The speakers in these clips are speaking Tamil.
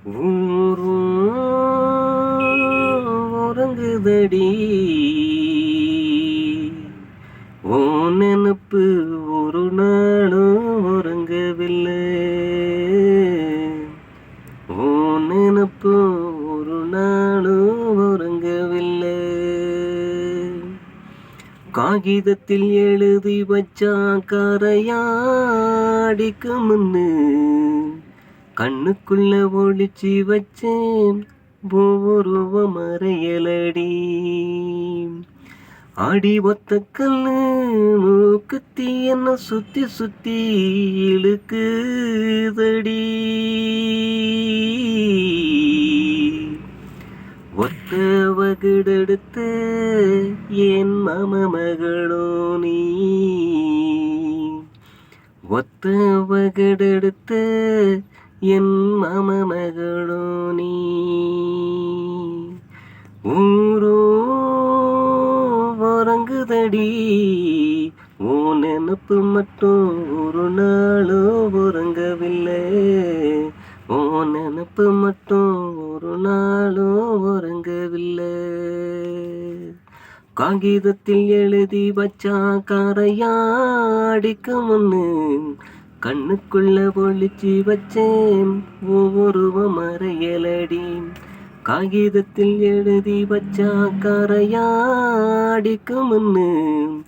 ஊரும் உறங்குதடி உன் நினப்பு ஒரு நாளும் உறங்கவில்லை. உன் நினப்பு ஒரு நாளும் உறங்கவில்லை. காகிதத்தில் எழுதி வச்சா கரையாடிக்கு முன்னு கண்ணுக்குள்ள ஒளிச்சு வச்சேன் ஒவ்வொருவ மறையலடி. அடி ஒத்த கல்லு மூக்குத்தி என்ன சுத்தி சுத்தி இழுக்குதடி. ஒத்த வகுடெடுத்த என் மகளோ நீ. ஒத்த வகுடெடுத்த என் மகளோ நீ. ஊரோ உறங்குதடி உன் நினப்பு மட்டும் ஒரு நாளும் உறங்கவில்லை. உன் நினப்பு மட்டும் ஒரு நாளும் உறங்கவில்லை. காகிதத்தில் எழுதி வச்சா கரையாடிக்கு முன்னு கண்ணுக்குள்ள ஒளிச்சு வச்சேன் ஒவ்வொருவ மறையலடி. காகிதத்தில் எழுதி வச்சா கரையாடிக்கு முன்னு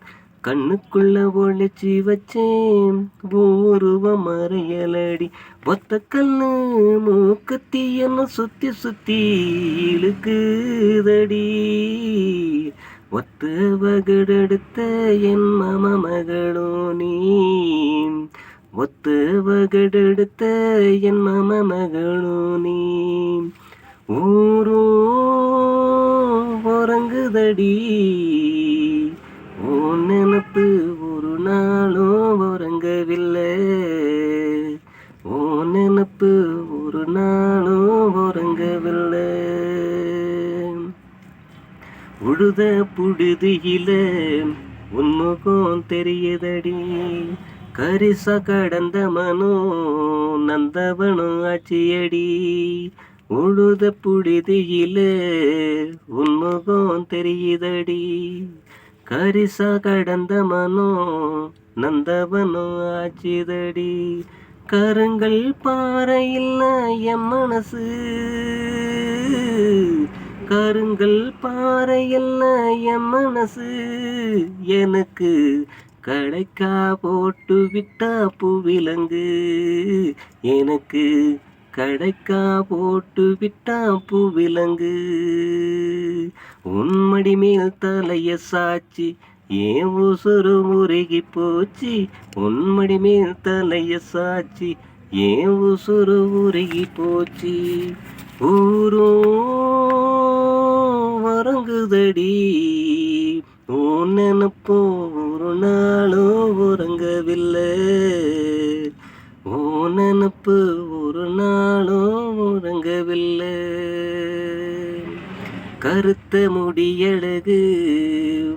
கண்ணுக்குள்ள ஒளிச்சு வச்சேன் ஒவ்வொருவ மறையலடி. ஒத்த கல்லு மூக்குத்தி என்ன சுத்தி சுத்தி இழுக்குதடி. ஒத்த வகுடெடுத்த என் மகளோ நீ. ஒத்த வகுடெடுத்த என் மகளோ நீ. ஊரோ உறங்குதடி உன் நினப்பு ஒரு நாளும் உறங்கவில்லை. உன் நினப்பு ஒரு நாளும் உறங்கவில்லை. உழுத புழுதியில உன்முகம் தெரியுதடி. கரிசா கடந்த மனோ நந்தவனும் ஆட்சியடி. உழுத புழுதியில உன்முகம் தெரியுதடி. கரிசா கடந்த மனோ நந்தவனோ ஆட்சிதடி. கருங்கல் பாறையில் என் மனசு. கருங்கல் பாறையில் என் மனசு எனக்கு கடைக்கா போட்டு விட்டா பூவிலங்கு. எனக்கு கடைக்கா போட்டு விட்டா பூவிலங்கு. உன்மடி மேல் தலைய சாச்சி ஏன் உசுறு முருகி போச்சு. உன்மடி மேல் தலைய சாச்சி ஏன் உசுறு உருகி போச்சு. ஊரோ உறங்குதடி உன் நினப்போ ஒரு நாளும் உறங்கவில்லை. உன் நினப்பு ஒரு நாளும் உறங்கவில்லை. கருத்த முடியழகு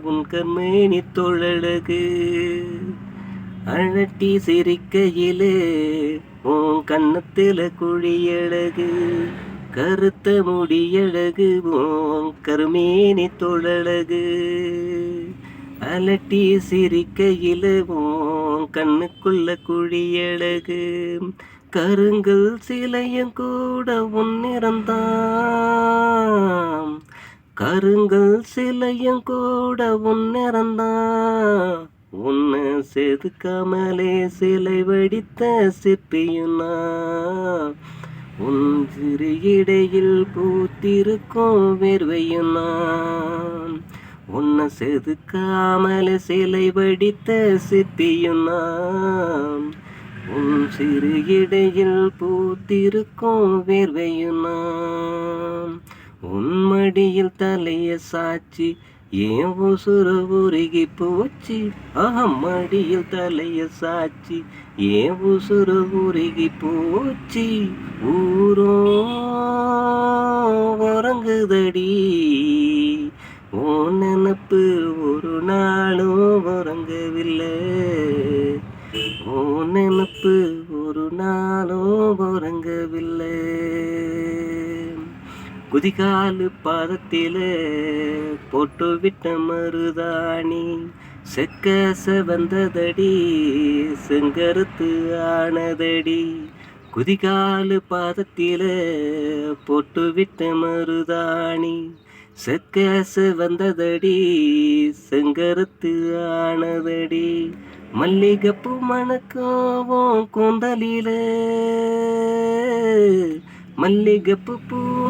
உன் கண்மேனி தோழழகு. அழட்டி சிரிக்கையிலே உன் கண்ணத்தில குழியழகு. கருத்த முடியழகு உன் கருமேனி தோழழகு. அலட்டி சிரிக்கையில உன் கண்ணுக்குள்ள குழியழகு. கருங்கல் சிலையும் கூட உன்னிறந்தான். கருங்கல் சிலையும் கூட உன்னிறந்தான். உன்னை செதுக்காமலே சிலை வடித்த சிற்பியும் நான். உன் சிறு இடையில் பூத்திருக்கும் வேர்வையும் நான். உன்னை செதுக்காமலே சிலை வடித்த சிற்பியும் நான். உன் சிறு இடையில் பூத்திருக்கும் வேர்வையும் நான். உன் மடியில் தலைய சாட்சி ஏன் உசுறு உருகி போச்சு. மடியில் தலைய சாட்சி ஏன் உசுறு உருகி போச்சு. ஊரோ உறங்குதடி உன் நினப்பு ஒரு நாளும் உறங்கவில்லை. உன் நினப்பு ஒரு நாளும் உறங்கவில்லை. குதிகாலு பாதத்தில போட்டு விட்ட மருதாணி செக்கச வந்ததடி செங்கருத்து ஆனதடி. குதிகாலு பாதத்தில போட்டு விட்ட மருதாணி செக்கச வந்ததடி செங்கருத்து ஆனதடி. மல்லிகைப்பூ மணக்கும் கூந்தலில மல்லிகைப்பூ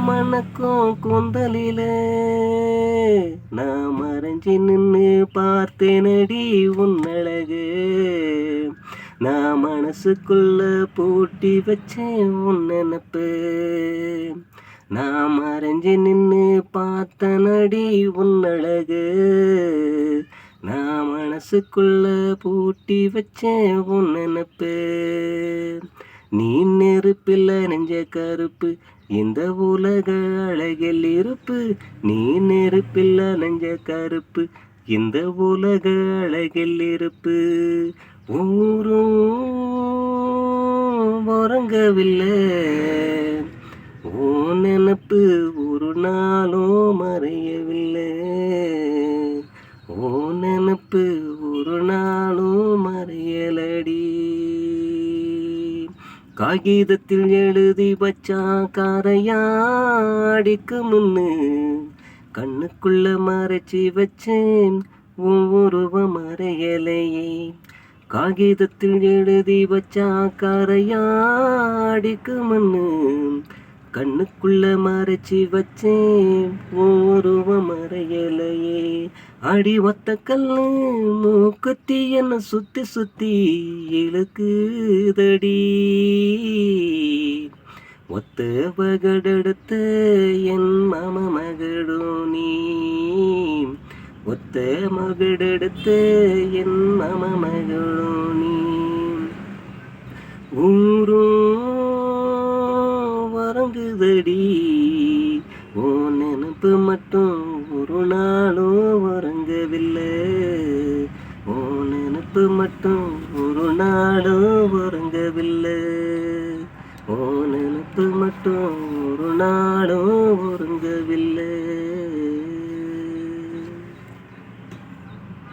மணக்கும் கூந்தலில நான் மறைஞ்சி நின்று பார்த்தேனடி உன்னழகு. நான் மனசுக்குள்ள பூட்டி வச்சேன் உன் நினப்பு. நான் மறைஞ்சி நின்று பார்த்தனடி உன்னழகு. நான் மனசுக்குள்ள பூட்டி வச்சேன் உன் நினப்பு. நீ நெருப்பில்ல நெஞ்ச கருப்பு இந்த உலக அழகில் இருப்பு. நீ நெருப்பில்ல நெஞ்ச கருப்பு இந்த உலக அழகில் இருப்பு. ஊரும் உறங்கவில்லை ஓ நினப்பு ஒரு நாளும் மறையவில்லை. ஓ நினப்பு ஒரு நாளும் மறையலடி. காகிதத்தில் எழுதி வச்சா காரையாடிக்கு முன்னு கண்ணுக்குள்ள மறைச்சி வச்சேன் உருவம் மறையலையே. காகிதத்தில் எழுதி வச்சா காரையாடிக்கு முன்னு கண்ணுக்குள்ள மறைச்சி வச்சேன் உருவம் மறையலையே. அடி ஒத்த கல்லு மூக்குத்தி என்ன சுத்தி சுத்தி இழுக்குதடி. ஒத்த பகடெடுத்த என் மாம மகளும் நீ. ஒத்த மகடெடுத்த என் மாம மகளும் நீ. ஊரும் உறங்குதடி ஓ நினப்பு மட்டும் ஒரு நாளும் உறங்கவில்லை. ஓ நினப்பு மட்டும் ஒரு நாளும் உறங்கவில்லை. ஓ நினப்பு மட்டும் ஒரு நாளும் உறங்கவில்லை.